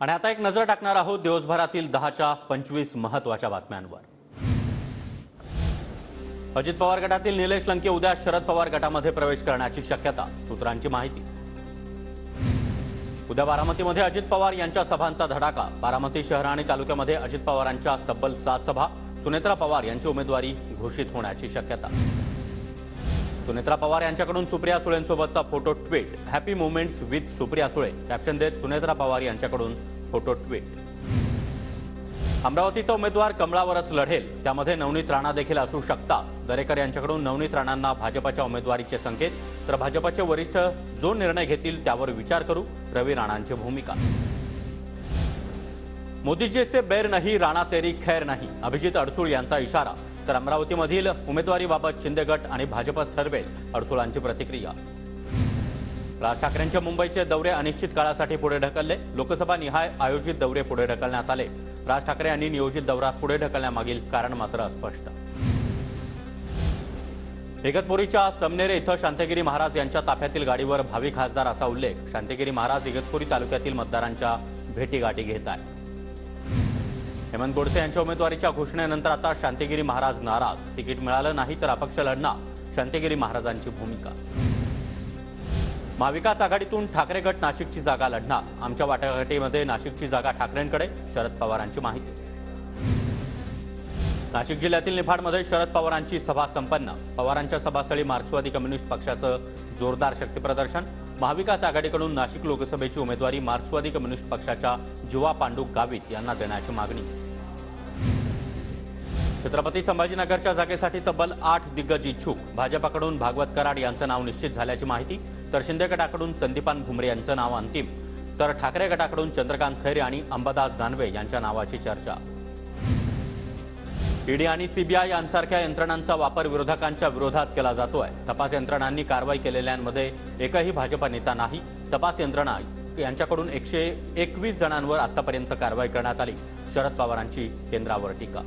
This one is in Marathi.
आणि आता एक नजर टाकणार आहोत दिवसभरातील 10च्या 25 महत्त्वाच्या बातम्यांवर। अजित पवार गटातील निलेश लंके उद्या शरद पवार गटामध्ये प्रवेश करण्याची शक्यता, सूत्रांची माहिती। उद्या बारामतीमध्ये अजित पवार यांच्या सभांचा धडाका। बारामती शहर आणि तालुक्यामध्ये अजित पवारांच्या तब्बल 7 सभा। सुनेत्रा पवार यांची उमेदवारी घोषित होण्याची शक्यता। सुनेत्रा पवार यांच्याकडून सुप्रिया सुळेंसोबतचा photo tweet. Happy moments with Supriya Sule caption देत सुनेत्रा पवार यांच्याकडून फोटो ट्विट। अमरावतीचा उमेदवार कमळावरच लढेल, त्यामध्ये नवनीत राणा देखील असू शकतात। दरेकर यांच्याकडून नवनीत राणांना भाजपच्या उमेदवारीचे संकेत, तर भाजपचे वरिष्ठ जो निर्णय घेतील त्यावर विचार करू, रवी राणांची भूमिका। मोदी जी से बैर नहीं, राणा तेरी खैर नहीं, अभिजित अडसूळ यांचा इशारा। तर अमरावतीमधील उमेदवारीबाबत शिंदे गट आणि भाजपच ठरवेल, अडसूळांची प्रतिक्रिया। राज ठाकरेंचे मुंबईचे दौरे अनिश्चित काळासाठी पुढे ढकलले। लोकसभा निहाय आयोजित दौरे पुढे ढकलण्यात आले। राज ठाकरे यांनी नियोजित दौरा पुढे ढकलण्यामागील कारण मात्र अस्पष्ट। इगतपुरीच्या समनेरे इथं शांतिगिरी महाराज यांच्या ताफ्यातील गाडीवर भावी खासदार असा उल्लेख। शांतिगिरी महाराज इगतपुरी तालुक्यातील मतदारांच्या भेटीगाठी घेत आहेत। हेमंत गोडसे यांच्या उमेदवारीच्या घोषणेनंतर आता शांतिगिरी महाराज नाराज। तिकीट मिळालं नाही तर अपक्ष लढणार, शांतिगिरी महाराजांची भूमिका। महाविकास आघाडीतून ठाकरे गट नाशिकची जागा लढणार। आमच्या वाटाघाटीमध्ये नाशिकची जागा ठाकरेंकडे, शरद पवारांची माहिती। नाशिक जिल्ह्यातील निफाडमध्ये शरद पवारांची सभा संपन्न। पवारांच्या सभास्थळी मार्क्सवादी कम्युनिस्ट पक्षाचं जोरदार शक्तीप्रदर्शन। महाविकास आघाडीकडून नाशिक लोकसभेची उमेदवारी मार्क्सवादी कम्युनिस्ट पक्षाच्या जीवा पांडू गावित यांना देण्याची मागणी। छत्रपती संभाजीनगरच्या जागेसाठी तब्बल 8 दिग्गज इच्छुक। भाजपकडून भागवत कराड यांचं नाव निश्चित झाल्याची माहिती, तर शिंदे गटाकडून संदीपान भुमरे यांचं नाव अंतिम, तर ठाकरे गटाकडून चंद्रकांत खैरे आणि अंबादास दानवे यांच्या नावाची चर्चा। ईडी आणि सीबीआय यांसारख्या यंत्रणांचा वापर विरोधकांच्या विरोधात केला जातोय। तपास यंत्रणांनी कारवाई केलेल्यांमध्ये एकही भाजप नेता नाही। तपास यंत्रणा यांच्याकडून 121 जणांवर आतापर्यंत कारवाई करण्यात आली। शरद पवारांची केंद्रावर टीका।